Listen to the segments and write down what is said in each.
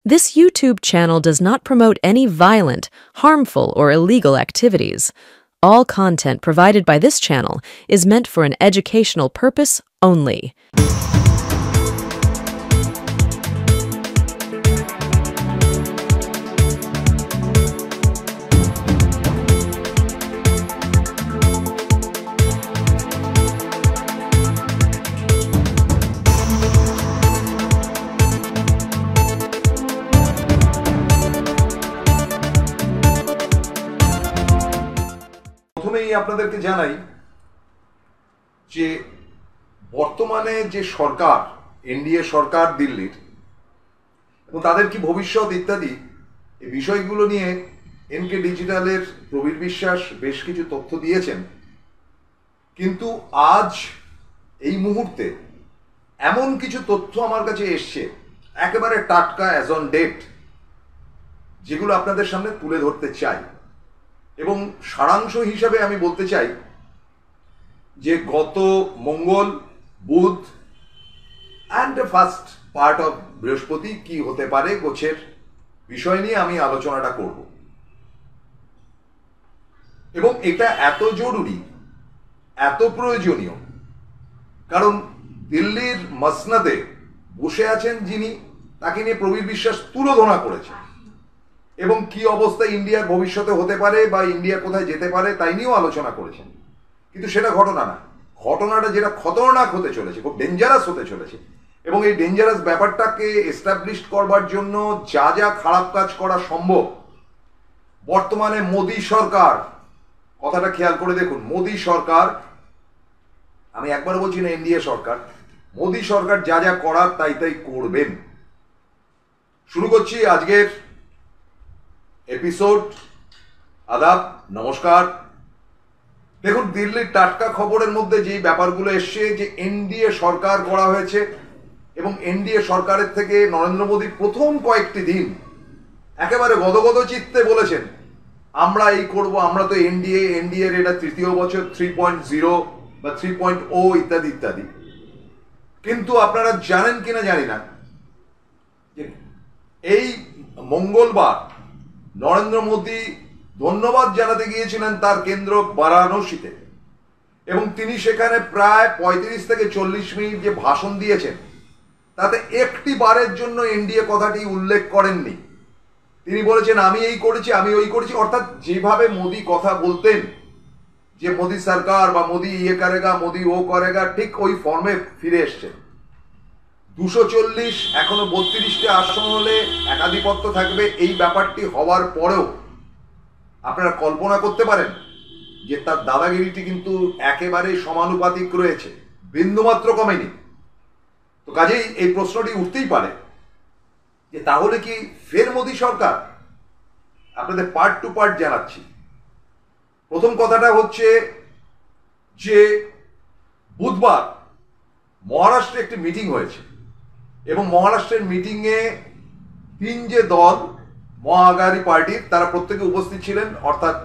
This YouTube channel does not promote any violent, harmful, or illegal activities. All content provided by this channel is meant for an educational purpose only. প্রথমেই আপনাদেরকে জানাই যে বর্তমানে যে সরকার NDA সরকার দিল্লির এবং তাদের কি ভবিষ্যৎ ইত্যাদি এই বিষয়গুলো নিয়ে এনকে ডিজিটালের প্রবীর বিশ্বাস বেশ কিছু তথ্য দিয়েছেন। কিন্তু আজ এই মুহূর্তে এমন কিছু তথ্য আমার কাছে এসছে একেবারে টাটকা অ্যাজ অন ডেট, যেগুলো আপনাদের সামনে তুলে ধরতে চাই। এবং সারাংশ হিসাবে আমি বলতে চাই যে গত মঙ্গল, বুধ অ্যান্ড ফার্স্ট পার্ট অফ বৃহস্পতি কি হতে পারে গোছের বিষয় নিয়ে আমি আলোচনাটা করব। এবং এটা এত জরুরি, এত প্রয়োজনীয়, কারণ দিল্লির মসনদে বসে আছেন যিনি, তাকে নিয়ে প্রবীর বিশ্বাস তুলোধনা করেছেন এবং কি অবস্থা ইন্ডিয়ার ভবিষ্যতে হতে পারে বা ইন্ডিয়া কোথায় যেতে পারে তাই নিয়েও আলোচনা করেছেন। কিন্তু সেটা ঘটনা না, ঘটনাটা যেটা খতরনাক হতে চলেছে, খুব ডেঞ্জারাস হতে চলেছে, এবং এই ডেঞ্জারাস ব্যাপারটাকে এস্টাবলিশ করবার জন্য যা যা খারাপ কাজ করা সম্ভব বর্তমানে মোদী সরকার, কথাটা খেয়াল করে দেখুন, মোদী সরকার, আমি একবার বলছি না এনডিএ সরকার, মোদী সরকার যা যা করার তাই তাই করবেন। শুরু করছি আজকের এপিসোড। আদাব, নমস্কার। দেখুন, দিল্লির টাটকা খবরের মধ্যে যেই ব্যাপারগুলো এসছে যে এনডিএ সরকার করা হয়েছে এবং এনডিএ সরকারের থেকে নরেন্দ্র মোদী প্রথম কয়েকটি দিন একেবারে গদগদ চিত্তে বলেছেন আমরা এই করব, আমরা তো এনডিএর এটা তৃতীয় বছর, 3.0 বা 3.0 ইত্যাদি ইত্যাদি। কিন্তু আপনারা জানেন কিনা জানি না যে এই মঙ্গলবার নরেন্দ্র মোদী ধন্যবাদ জানাতে গিয়েছিলেন তার কেন্দ্র বারাণসীতে, এবং তিনি সেখানে প্রায় 35 থেকে 40 মিনিট যে ভাষণ দিয়েছেন তাতে একটি বারের জন্য এনডিএ কথাটি উল্লেখ করেননি। তিনি বলেছেন আমি এই করেছি, আমি ওই করেছি, অর্থাৎ যেভাবে মোদী কথা বলতেন যে মোদী সরকার বা মোদী ইয়ে করেগা, মোদী ও করেগা, ঠিক ওই ফর্মে ফিরে এসছেন। 240 এখনো 32টে আসন হলে একাধিপত্য থাকবে, এই ব্যাপারটি হওয়ার পরেও আপনারা কল্পনা করতে পারেন যে তার দাদাগিরিটি কিন্তু একেবারে সমানুপাতিক রয়েছে, বিন্দুমাত্র কমেনি। তো কাজেই এই প্রশ্নটি উঠতেই পারে যে তাহলে কি ফের মোদী সরকার? আপনাদের পার্ট টু পার্ট জানাচ্ছি। প্রথম কথাটা হচ্ছে যে বুধবার মহারাষ্ট্রে একটি মিটিং হয়েছে এবং মহারাষ্ট্রের মিটিংয়ে 3 যে দল মহাআঘাড়ি পার্টির, তারা প্রত্যেকে উপস্থিত ছিলেন। অর্থাৎ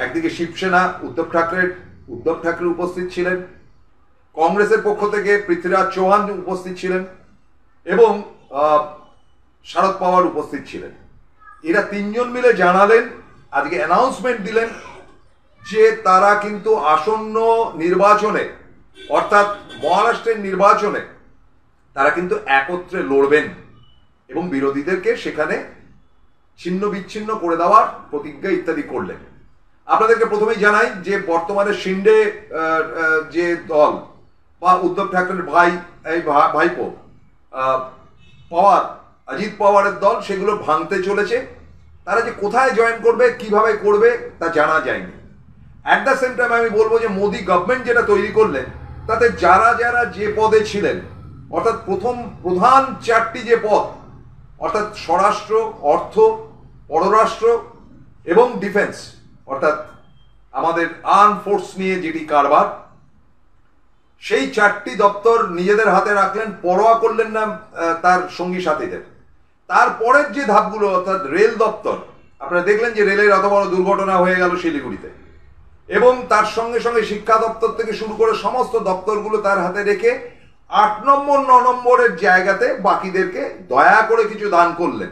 একদিকে শিবসেনা, উদ্ধব ঠাকরে উপস্থিত ছিলেন, কংগ্রেসের পক্ষ থেকে পৃথ্বীরাজ চৌহান উপস্থিত ছিলেন এবং শরদ পাওয়ার উপস্থিত ছিলেন। এরা 3 জন মিলে জানালেন, আজকে অ্যানাউন্সমেন্ট দিলেন যে তারা কিন্তু আসন্ন নির্বাচনে, অর্থাৎ মহারাষ্ট্রের নির্বাচনে তারা কিন্তু একত্রে লড়বেন এবং বিরোধীদেরকে সেখানে ছিন্ন বিচ্ছিন্ন করে দেওয়ার প্রতিজ্ঞা ইত্যাদি করলেন। আপনাদেরকে প্রথমেই জানাই যে বর্তমানে শিন্ডে যে দল বা উদ্ধব ঠাকরের ভাইপো পাওয়ার, অজিত পাওয়ারের দল, সেগুলো ভাঙতে চলেছে। তারা যে কোথায় জয়েন করবে, কিভাবে করবে তা জানা যায়নি। অ্যাট দ্য সেম টাইম আমি বলবো যে মোদী গভর্নমেন্ট যেটা তৈরি করলেন তাতে যারা যারা যে পদে ছিলেন, অর্থাৎ প্রধান 4টি যে পদ, অর্থাৎ স্বরাষ্ট্র, অর্থ, পররাষ্ট্র এবং ডিফেন্স, অর্থাৎ আমাদের আর্ম ফোর্স নিয়ে যেটি কারবার, সেই 4টি দপ্তর নিজেদের হাতে রাখলেন, পরোয়া করলেন না তার সঙ্গী সাথীদের। তারপরের যে ধাপগুলো, অর্থাৎ রেল দপ্তর, আপনারা দেখলেন যে রেলের এত বড় দুর্ঘটনা হয়ে গেল শিলিগুড়িতে, এবং তার সঙ্গে সঙ্গে শিক্ষা দপ্তর থেকে শুরু করে সমস্ত দপ্তরগুলো তার হাতে রেখে 8 নম্বর 9 নম্বরের জায়গাতে বাকিদেরকে দয়া করে কিছু দান করলেন,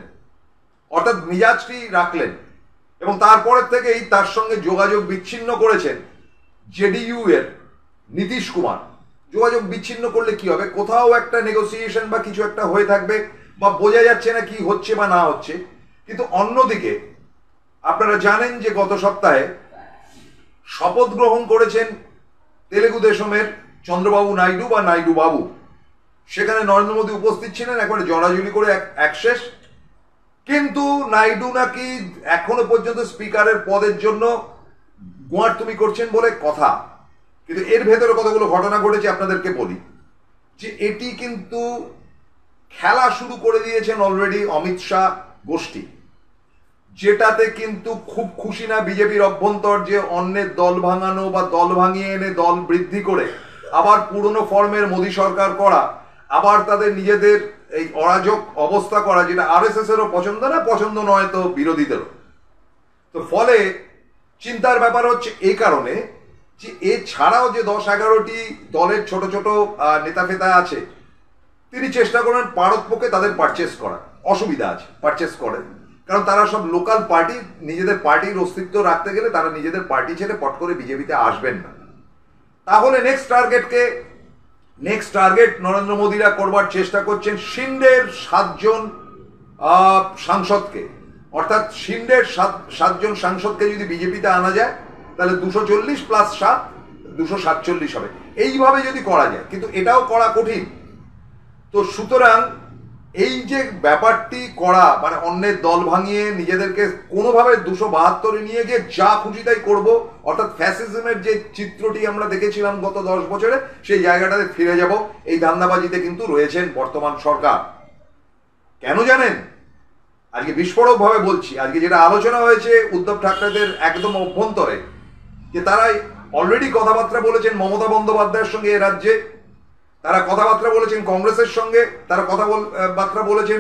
অর্থাৎ মিজাজটি রাখলেন, এবং তারপরের থেকেই তার সঙ্গে যোগাযোগ বিচ্ছিন্ন করেছেন জেডিইউ এর নীতিশ কুমার। যোগাযোগ বিচ্ছিন্ন করলে কি হবে, কোথাও একটা নেগোসিয়েশন বা কিছু একটা হয়ে থাকবে, বা বোঝা যাচ্ছে না কি হচ্ছে বা না হচ্ছে। কিন্তু অন্যদিকে আপনারা জানেন যে গত সপ্তাহে শপথ গ্রহণ করেছেন তেলেগু দেশমের চন্দ্রবাবু নাইডু বা নাইডু বাবু। সেখানে নরেন্দ্র মোদী উপস্থিত ছিলেন, একবারে জড়াজড়ি করে এক শেষ। কিন্তু নাইডু নাকি এখনো পর্যন্ত স্পিকারের পদের জন্য গোয়ারতুমি করছেন বলে কথা। কিন্তু এর ভেতরে কতগুলো ঘটনা ঘটেছে আপনাদেরকে বলি, যে এটি কিন্তু খেলা শুরু করে দিয়েছেন অলরেডি অমিত শাহ গোষ্ঠী, যেটাতে কিন্তু খুব খুশি না বিজেপির অভ্যন্তর, যে অন্যের দল ভাঙানো বা দল ভাঙিয়ে এনে দল বৃদ্ধি করে আবার পুরনো ফর্মের মোদী সরকার করা, আবার তাদের নিজেদের এই অরাজক অবস্থা করা, যেটা আরএসএস এরও পছন্দ না, পছন্দ নয় তো বিরোধীদেরও। তো ফলে চিন্তার ব্যাপার হচ্ছে এই কারণে যে এছাড়াও যে 10-11টি দলের ছোট ছোট নেতা ফেতা আছে, তিনি চেষ্টা করেন পারতপক্ষে তাদের পারচেস করা। অসুবিধা আছে, পারচেস করেন, কারণ তারা সব লোকাল পার্টি, নিজেদের পার্টির অস্তিত্ব রাখতে গেলে তারা নিজেদের পার্টি ছেড়ে পট করে বিজেপিতে আসবেন না। তাহলে নেক্সট টার্গেট নরেন্দ্র মোদীরা করবার চেষ্টা করছেন শিন্ডের 7 জন সাংসদকে, অর্থাৎ শিন্ডের 7 জন সাংসদকে যদি বিজেপিতে আনা যায় তাহলে 240 + 7 247 হবে। এইভাবে যদি করা যায়, কিন্তু এটাও করা কঠিন। তো সুতরাং এই যে ব্যাপারটি করা, মানে অন্যের দল ভাঙিয়ে নিজেদেরকে কোনোভাবে 272-এ নিয়ে গিয়ে যা খুশি তাই করবো, অর্থাৎ ফ্যাসিজমের যে চিত্রটি আমরা দেখেছিলাম গত 10 বছরে, সেই জায়গাটাতে ফিরে যাব, এই ধান্দাবাজিতে কিন্তু রয়েছেন বর্তমান সরকার। কেন জানেন? আজকে বিস্ফোরকভাবে বলছি, আজকে যেটা আলোচনা হয়েছে উদ্ধব ঠাকরেদের একদম অভ্যন্তরে, যে তারা অলরেডি কথাবার্তা বলেছেন মমতা বন্দ্যোপাধ্যায়ের সঙ্গে এ রাজ্যে, তারা কথাবার্তা বলেছেন কংগ্রেসের সঙ্গে, তারা কথাবার্তা বলেছেন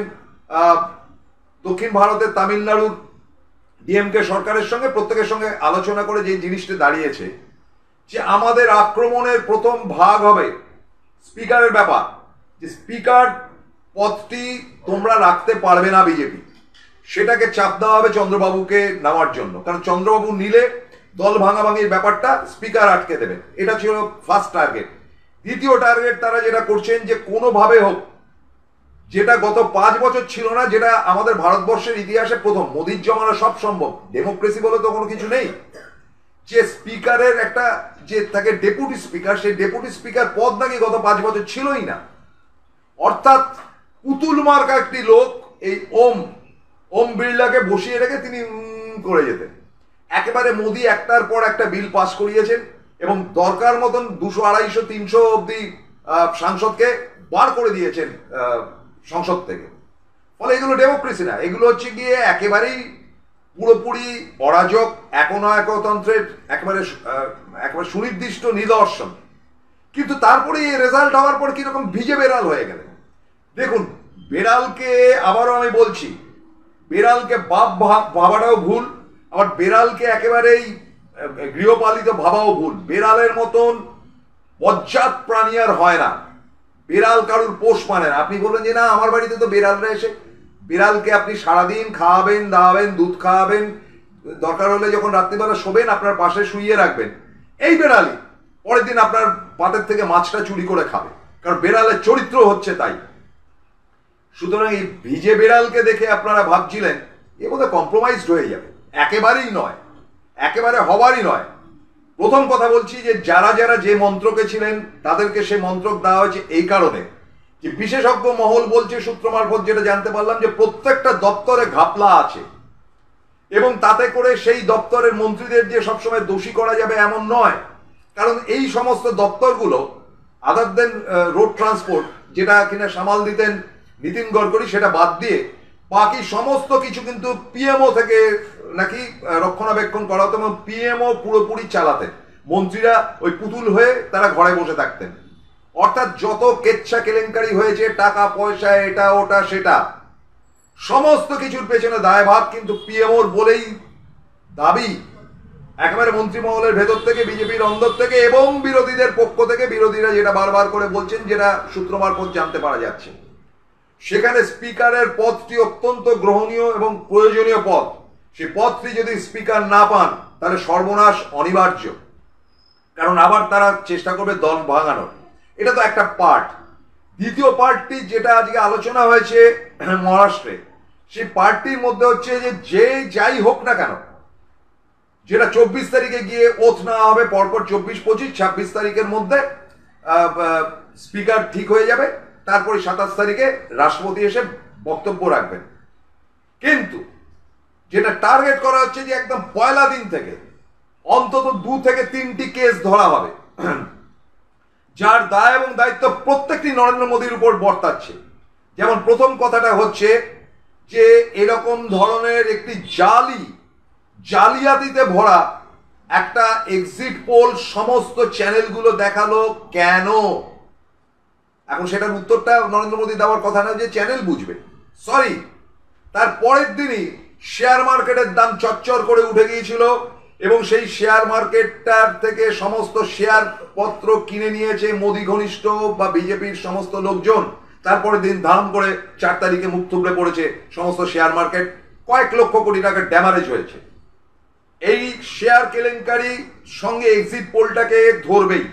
দক্ষিণ ভারতের তামিলনাড়ুর ডিএমকে সরকারের সঙ্গে, প্রত্যেকের সঙ্গে আলোচনা করে যে জিনিসটা দাঁড়িয়েছে যে আমাদের আক্রমণের প্রথম ভাগ হবে স্পিকারের ব্যাপার, যে স্পিকার পদটি তোমরা রাখতে পারবে না বিজেপি, সেটাকে চাপ দেওয়া হবে চন্দ্রবাবুকে নেওয়ার জন্য, কারণ চন্দ্রবাবু নিলে দল ভাঙাভাঙির ব্যাপারটা স্পিকার আটকে দেবেন। এটা ছিল ফার্স্ট টার্গেট। দ্বিতীয় টার্গেট তারা যেটা করছেন, যে কোনোভাবে হোক, যেটা গত 5 বছর ছিল না, যেটা আমাদের ভারতবর্ষের ইতিহাসে প্রথম, মোদির জমানা সব সম্ভব, ডেমোক্রেসি বলে তো কোনো কিছু নেই, যে স্পিকারের একটা যে থাকে ডেপুটি স্পিকার, সেই ডেপুটি স্পিকার পদ নাকি গত 5 বছর ছিলই না। অর্থাৎ পুতুল মার্কা একটি লোক এই ওম বিড়লাকে বসিয়ে রেখে তিনি করে যেতেন। একেবারে মোদি একটার পর একটা বিল পাস করিয়েছেন, এবং দরকার মতন 200, 250, 300 অব্দি সাংসদকে বার করে দিয়েছেন সংসদ থেকে। ফলে এগুলো ডেমোক্রেসি না, এগুলো হচ্ছে গিয়ে একেবারেই পুরোপুরি অরাজক একনায়কতন্ত্রের একেবারে সুনির্দিষ্ট নিদর্শন। কিন্তু তারপরে এই রেজাল্ট হওয়ার পর কিরকম ভিজে বেড়াল হয়ে গেলেন। দেখুন, বেড়ালকে আবারও আমি বলছি, বেড়ালকে বাপ ভাবাটাও ভুল, আবার বেড়ালকে একেবারেই গৃহপালিত ভাবাও ভুল। বেড়ালের মতন বজ্জাত প্রাণী আর হয় না। বেড়াল কারুর পোষ মানে না। আপনি বলবেন যে না, আমার বাড়িতে তো বেড়ালরা এসে, বেড়ালকে আপনি সারাদিন খাওয়াবেন, দাওয়াবেন, দুধ খাওয়াবেন, দরকার হলে যখন রাত্রিবেলা শোবেন আপনার পাশে শুইয়ে রাখবেন, এই বেড়ালই পরের দিন আপনার পাতের থেকে মাছটা চুরি করে খাবে, কারণ বেড়ালের চরিত্র হচ্ছে তাই। সুতরাং এই ভিজে বেড়ালকে দেখে আপনারা ভাবছিলেন এ বোধহয় কম্প্রোমাইজড হয়ে যাবে। একেবারেই নয়, একেবারে হবারই নয়। প্রথম কথা বলছি যে যারা যারা যে মন্ত্রকে ছিলেন তাদেরকে সে মন্ত্রক দেওয়া হয়েছে এই কারণে যে বিশেষজ্ঞ মহল বলছে, সূত্র মারফত যেটা জানতে পারলাম, যে প্রত্যেকটা দপ্তরে ঘাপলা আছে, এবং তাতে করে সেই দপ্তরের মন্ত্রীদের যে সবসময় দোষী করা যাবে এমন নয়, কারণ এই সমস্ত দপ্তরগুলো আদার দেন রোড ট্রান্সপোর্ট, যেটা কিনা সামাল দিতেন নীতিন গডকরি, সেটা বাদ দিয়ে বাকি সমস্ত কিছু কিন্তু পিএমও থেকে নাকি রক্ষণাবেক্ষণ করা হতো, এবং পিএমও পুরোপুরি চালাতেন। মন্ত্রীরা ওই পুতুল হয়ে তারা ঘরে বসে থাকতেন। অর্থাৎ যত কেচ্ছা কেলেঙ্কারি হয়েছে, টাকা পয়সা, এটা ওটা সেটা, সমস্ত কিছুর পেছনে দায়ভার কিন্তু পিএমওর বলেই দাবি একেবারে মন্ত্রিমহলের ভেতর থেকে, বিজেপির অন্দর থেকে এবং বিরোধীদের পক্ষ থেকে, বিরোধীরা যেটা বারবার করে বলছেন, যেটা সূত্র মারফত জানতে পারা যাচ্ছে, সেখানে স্পিকারের পদটি অত্যন্ত গ্রহণীয় এবং প্রয়োজনীয় পদ। সেই পদটি যদি স্পিকার না পান তাহলে সর্বনাশ অনিবার্য, কারণ আবার তারা চেষ্টা করবে দল ভাঙানোর। এটা তো একটা পার্ট। দ্বিতীয় পার্টটি যেটা আজকে আলোচনা হয়েছে মহারাষ্ট্রে, সেই পার্টটির মধ্যে হচ্ছে যে যাই হোক না কেন, যেটা 24 তারিখে গিয়ে ওথ নেওয়া হবে, পরপর 24, 25, 26 তারিখের মধ্যে স্পিকার ঠিক হয়ে যাবে, তারপরে 27 তারিখে রাষ্ট্রপতি এসে বক্তব্য রাখবেন। কিন্তু যেটা টার্গেট করা হচ্ছে যে একদম পয়লা দিন থেকে অন্তত 2 থেকে 3টি কেস ধরা হবে, যার দায় এবং দায়িত্ব প্রত্যেকটি নরেন্দ্র মোদীর উপর বর্তাচ্ছে। যেমন প্রথম কথাটা হচ্ছে যে এরকম ধরনের একটি জালিয়াতিতে ভরা একটা এক্সিট পোল সমস্ত চ্যানেলগুলো দেখালো কেন? এখন সেটার উত্তরটা নরেন্দ্র মোদী দেওয়ার কথা না, যে চ্যানেল বুঝবে। সরি, তার পরের দিনই শেয়ার মার্কেটের দাম চচ্চর করে উঠে গিয়েছিল এবং সেই শেয়ার মার্কেটটার থেকে সমস্ত শেয়ার পত্র কিনে নিয়েছে মোদী ঘনিষ্ঠ বা বিজেপির সমস্ত লোকজন। তারপরে দিন ধাম করে 4 তারিখে মুখ থুবড়ে পড়েছে সমস্ত শেয়ার মার্কেট, কয়েক লক্ষ কোটি টাকার ড্যামারেজ হয়েছে। এই শেয়ার কেলেঙ্কারি সঙ্গে এক্সিট পোলটাকে ধরবেই।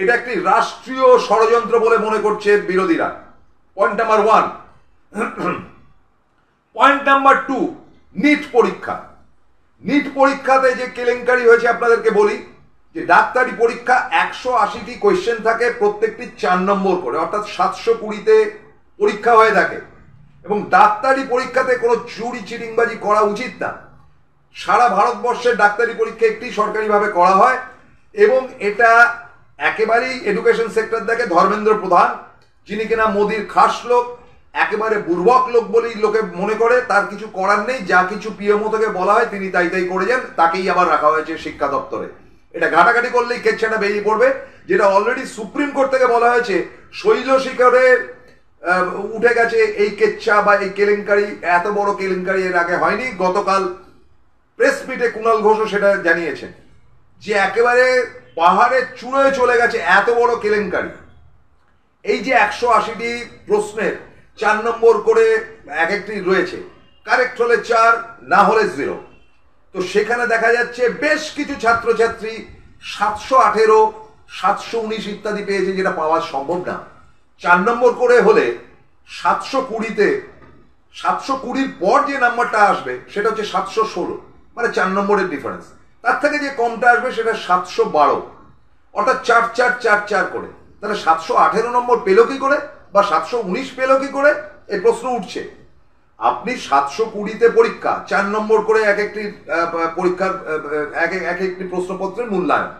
এটা একটি রাষ্ট্রীয় ষড়যন্ত্র বলে মনে করছে বিরোধীরা। Point number 1। Point number 2, NEET পরীক্ষা। নিট পরীক্ষাতে যে কেলেঙ্কারি হয়েছে আপনাদেরকে বলি, যে ডাক্তারি পরীক্ষা 180টি কোয়েশ্চেন থাকে, প্রত্যেকটি 4 নম্বর করে, অর্থাৎ 720তে পরীক্ষা হয়ে থাকে। এবং ডাক্তারি পরীক্ষাতে কোনো চুরি চিটিংবাজি করা উচিত না। সারা ভারতবর্ষের ডাক্তারি পরীক্ষা একটি সরকারিভাবে করা হয় এবং এটা একেবারেই এডুকেশন সেক্টর দেখে ধর্মেন্দ্র প্রধান, যিনি কিনা মোদির খাস লোক, একেবারে বুর্বক লোক বলেই লোকে মনে করে। তার কিছু করার নেই, যা কিছু পিএমও থেকে বলা হয় তিনি তাই করে যান, তাকেই আবার রাখা হয়েছে শিক্ষা দপ্তরে। এটা ঘাটাঘাটি করলেই কেচ্ছাটা বেরিয়ে পড়বে, যেটা অলরেডি সুপ্রিম কোর্ট থেকে বলা হয়েছে শৈলশিখরে উঠে গেছে এই কেচ্ছা বা এই কেলেঙ্কারি। এত বড় কেলেঙ্কারি এর আগে হয়নি। গতকাল প্রেস মিটে কুণাল ঘোষও সেটা জানিয়েছেন যে একেবারে পাহাড়ের চূড়োয় চলে গেছে এত বড় কেলেঙ্কারি। এই যে 180টি প্রশ্নের 4 নম্বর করে এক একটি রয়েছে, কারেক্ট হলে 4, না হলে 0। তো সেখানে দেখা যাচ্ছে বেশ কিছু ছাত্রছাত্রী 718, 719 ইত্যাদি পেয়েছে, যেটা পাওয়া সম্ভব না। 4 নম্বর করে হলে 720তে 720-র পর যে নাম্বারটা আসবে সেটা হচ্ছে 716, মানে 4 নম্বরের ডিফারেন্স। তার থেকে যে কমটা আসবে সেটা 712, অর্থাৎ 4, 4, 4, 4 করে। তাহলে 718 নম্বর পেল কি করে বা 719 পেল কি করে, এই প্রশ্ন উঠছে। আপনি 720তে পরীক্ষা 4 নম্বর করে এক একটি পরীক্ষার এক একটি প্রশ্নপত্রের মূল্যায়ন,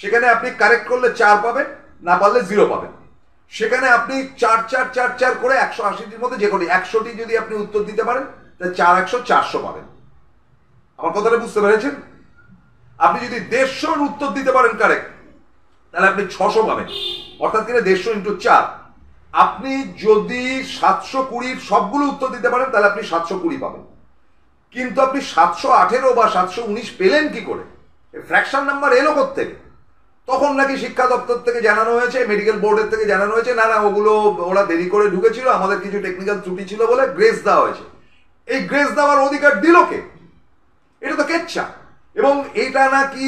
সেখানে আপনি কারেক্ট করলে 4 পাবেন, না পারলে 0 পাবেন। সেখানে আপনি 4, 4, 4, 4 করে 180টির মধ্যে যে কোনো 100টি যদি আপনি উত্তর দিতে পারেন তাহলে 4, 100, 400 পাবেন। আমার কথাটা বুঝতে পেরেছেন? আপনি যদি 150-র উত্তর দিতে পারেন কারেক্ট, তাহলে আপনি 600 পাবেন, অর্থাৎ কিনা 150 × 4। আপনি যদি 720-র সবগুলো উত্তর দিতে পারেন তাহলে আপনি 720 পাবেন। কিন্তু আপনি 718 বা 719 পেলেন কি করে? ফ্র্যাকশন নাম্বার এলো কোত্থেকে? তখন নাকি শিক্ষা দপ্তর থেকে জানানো হয়েছে, মেডিকেল বোর্ডের থেকে জানানো হয়েছে, না ওগুলো ওরা দেরি করে ঢুকেছিল, আমাদের কিছু টেকনিক্যাল ত্রুটি ছিল বলে গ্রেস দেওয়া হয়েছে। এই গ্রেস দেওয়ার অধিকার দিল কে? এটা তো কেচ্ছা। এবং এটা নাকি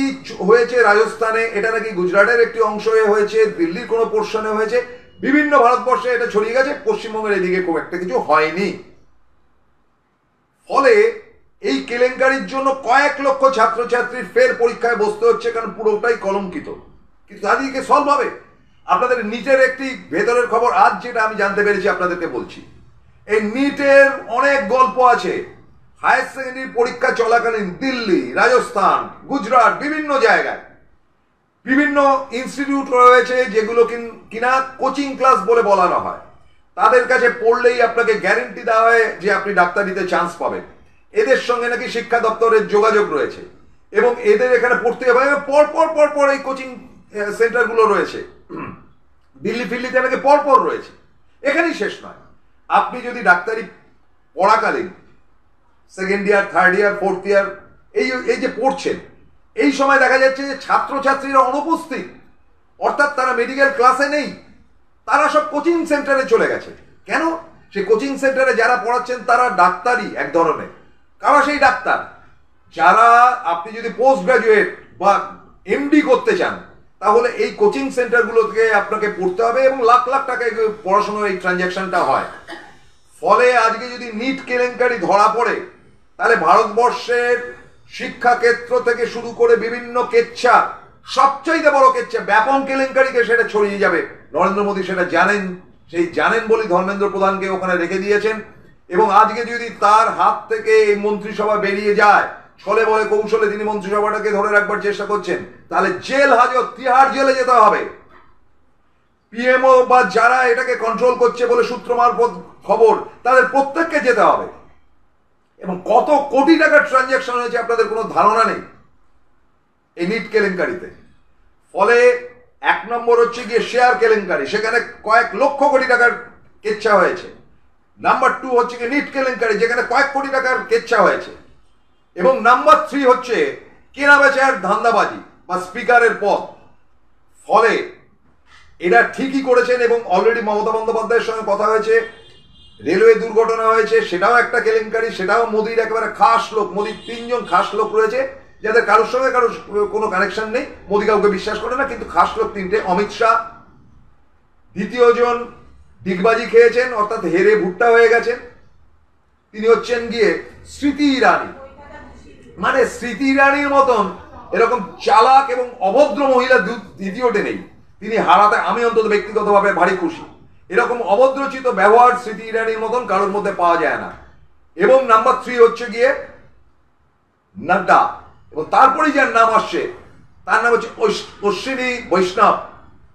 হয়েছে রাজস্থানে, এটা নাকি গুজরাটের একটি অংশ হয়েছে, দিল্লির কোনো পোর্শনে হয়েছে, বিভিন্ন ভারতবর্ষে এটা ছড়িয়ে গেছে, পশ্চিমবঙ্গের এদিকে খুব একটা কিছু হয়নি। ফলে এই কেলেঙ্কারির জন্য কয়েক লক্ষ ছাত্রছাত্রীর ফের পরীক্ষায় বসতে হচ্ছে, কারণ পুরোটাই কলঙ্কিত। কিন্তু তাদেরকে সলভ হবে। আপনাদের নিটের একটি ভেতরের খবর আজ যেটা আমি জানতে পেরেছি আপনাদেরকে বলছি। এই নিটের অনেক গল্প আছে। হায়ার সেকেন্ডারি পরীক্ষা চলাকালীন দিল্লি, রাজস্থান, গুজরাট, বিভিন্ন জায়গায় বিভিন্ন ইনস্টিটিউট রয়েছে যেগুলো কিনা কোচিং ক্লাস বলে বলানো হয়। তাদের কাছে পড়লেই আপনাকে গ্যারেন্টি দেওয়া হয় যে আপনি ডাক্তারিতে চান্স পাবেন। এদের সঙ্গে নাকি শিক্ষা দপ্তরের যোগাযোগ রয়েছে এবং এদের এখানে পড়তে হবে। পর এই কোচিং সেন্টারগুলো রয়েছে, দিল্লি ফিল্লিতে নাকি পর রয়েছে। এখানেই শেষ নয়, আপনি যদি ডাক্তারি পড়াকালীন 2nd ইয়ার, 3rd ইয়ার, 4th ইয়ার এই যে পড়ছেন, এই সময় দেখা যাচ্ছে যে ছাত্রছাত্রীরা অনুপস্থিত, অর্থাৎ তারা মেডিকেল ক্লাসে নেই, তারা সব কোচিং সেন্টারে চলে গেছে। কেন? সেই কোচিং সেন্টারে যারা পড়াচ্ছেন তারা ডাক্তারই এক ধরনের। কারা সেই ডাক্তার? যারা, আপনি যদি পোস্ট গ্রাজুয়েট বা এমডি করতে চান তাহলে এই কোচিং সেন্টারগুলোকে আপনাকে পড়তে হবে এবং লাখ লাখ টাকা পড়াশোনার এই ট্রানজ্যাকশনটা হয়। ফলে আজকে যদি নিট কেলেঙ্কারি ধরা পড়ে তাহলে ভারতবর্ষের শিক্ষা ক্ষেত্র থেকে শুরু করে বিভিন্ন কেচ্ছা, সবচাইতে বড় কেচ্ছা ব্যাপক কেলেঙ্কারিকে সেটা ছড়িয়ে যাবে। নরেন্দ্র মোদী সেটা জানেন, সেই জানেন বলেই ধর্মেন্দ্র প্রধানকে ওখানে রেখে দিয়েছেন। এবং আজকে যদি তার হাত থেকে এই মন্ত্রিসভা বেরিয়ে যায়, ছলে বলে কৌশলে তিনি মন্ত্রিসভাটাকে ধরে রাখবার চেষ্টা করছেন, তাহলে জেল হাজত, তিহাড় জেলে যেতে হবে। পিএমও বা যারা এটাকে কন্ট্রোল করছে বলে সূত্র মারফত খবর, তাদের প্রত্যেককে যেতে হবে। এবং কত কোটি টাকার ট্রানজ্যাকশন হয়েছে আপনাদের কোনো ধারণা নেই এই নিট কেলেঙ্কারিতে। ফলে এক নম্বর হচ্ছে গিয়ে শেয়ার কেলেঙ্কারি, সেখানে কয়েক লক্ষ কোটি টাকার কেচ্ছা হয়েছে। নাম্বার 2 হচ্ছে গিয়ে নিট কেলেঙ্কারি, যেখানে কয়েক কোটি টাকার কেচ্ছা হয়েছে। এবং নাম্বার 3 হচ্ছে কেনা বেচার ধান্দাবাজি বা স্পিকারের পদ। ফলে এরা ঠিকই করেছেন এবং অলরেডি মমতা বন্দ্যোপাধ্যায়ের সঙ্গে কথা হয়েছে। রেলওয়ে দুর্ঘটনা হয়েছে, সেটাও একটা কেলেঙ্কারি, সেটাও মোদির একেবারে খাস লোক। মোদির 3 জন খাস লোক রয়েছে যাদের কারোর সঙ্গে কারোর কোনো কানেকশন নেই, মোদি কাউকে বিশ্বাস করে না, কিন্তু খাস লোক 3টে। অমিত শাহ, দ্বিতীয় জন ডিগবাজি খেয়েছেন অর্থাৎ হেরে ভুট্টা হয়ে গেছেন, তিনি হচ্ছেন গিয়ে স্মৃতি ইরানি। মানে স্মৃতি ইরানির মতন এরকম চালাক এবং অভদ্র মহিলা দ্বিতীয়টে নেই। তিনি হারাতে আমি অন্তত ব্যক্তিগতভাবে ভারী খুশি। এরকম অভদ্রচিত ব্যবহার স্মৃতি ইরানির মতন কারোর মধ্যে পাওয়া যায় না। এবং নাম্বার 3 হচ্ছে গিয়ে নাড্ডা, এবং তারপরেই যার নাম আসছে তার নাম হচ্ছে অশ্বিনী বৈষ্ণব,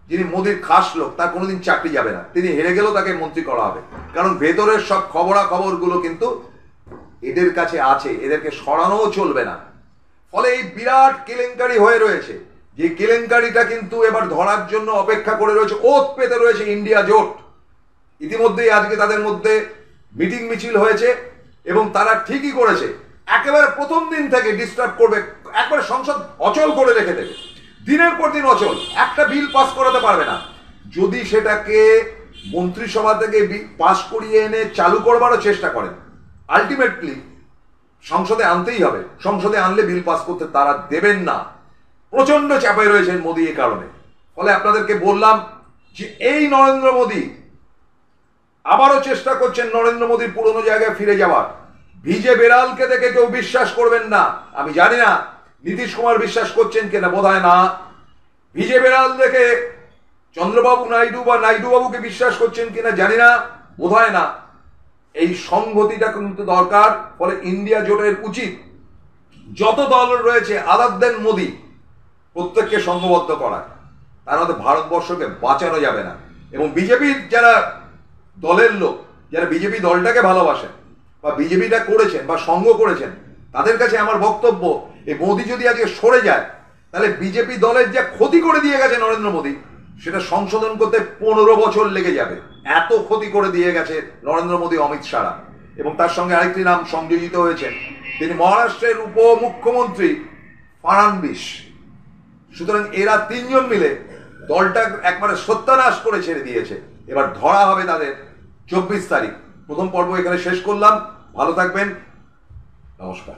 যিনি মোদির খাস লোক। তার কোনোদিন চাকরি যাবে না, তিনি হেরে গেলেও তাকে মন্ত্রী করা হবে, কারণ ভেতরের সব খবরাখবরগুলো কিন্তু এদের কাছে আছে, এদেরকে সরানোও চলবে না। ফলে এই বিরাট কেলেঙ্কারি হয়ে রয়েছে, যে কেলেঙ্কারিটা কিন্তু এবার ধরার জন্য অপেক্ষা করে রয়েছে, ওত পেতে রয়েছে ইন্ডিয়া জোট। ইতিমধ্যেই আজকে তাদের মধ্যে মিটিং মিছিল হয়েছে এবং তারা ঠিকই করেছে, একেবারে প্রথম দিন থেকে ডিস্টার্ব করবে, একবারে সংসদ অচল করে রেখে দেবে, দিনের পর দিন অচল, একটা বিল পাস করাতে পারবে না। যদি সেটাকে মন্ত্রিসভা থেকে পাস করিয়ে এনে চালু করবারও চেষ্টা করেন, আলটিমেটলি সংসদে আনতেই হবে। সংসদে আনলে বিল পাস করতে তারা দেবেন না। প্রচন্ড চাপে রয়েছেন মোদী এ কারণে। ফলে আপনাদেরকে বললাম যে এই নরেন্দ্র মোদী আবারও চেষ্টা করছেন নরেন্দ্র মোদীর পুরনো জায়গায় ফিরে যাওয়ার। ভিজে বেড়ালকে দেখে কেউ বিশ্বাস করবেন না। আমি জানি না নীতিশ কুমার বিশ্বাস করছেন কিনা, বোধহয় না। ভিজে বেড়াল দেখে চন্দ্রবাবু নাইডু বা নাইডু বাবুকে বিশ্বাস করছেন কিনা জানি না, বোধহয় না। এই সংহতিটা কিন্তু দরকার। ফলে ইন্ডিয়া জোটের উচিত যত দল রয়েছে আদার দেন মোদী, প্রত্যেককে সংঘবদ্ধ করা। তার মধ্যে ভারতবর্ষকে বাঁচানো যাবে না। এবং বিজেপির যারা দলের লোক, যারা বিজেপি দলটাকে ভালোবাসেন বা বিজেপিটা করেছেন বা সঙ্গ করেছেন, তাদের কাছে আমার বক্তব্য, এই মোদী যদি আজকে সরে যায় তাহলে বিজেপি দলের যা ক্ষতি করে দিয়ে গেছে নরেন্দ্র মোদী, সেটা সংশোধন করতে 15 বছর লেগে যাবে। এত ক্ষতি করে দিয়ে গেছে নরেন্দ্র মোদী, অমিত শাহ। এবং তার সঙ্গে আরেকটি নাম সংযোজিত হয়েছেন, তিনি মহারাষ্ট্রের উপমুখ্যমন্ত্রী ফাড়নবিস। সুতরাং এরা 3 জন মিলে দলটা একবারে সত্যানাশ করে ছেড়ে দিয়েছে। এবার ধরা হবে তাদের 24 তারিখ। প্রথম পর্ব এখানে শেষ করলাম। ভালো থাকবেন, নমস্কার।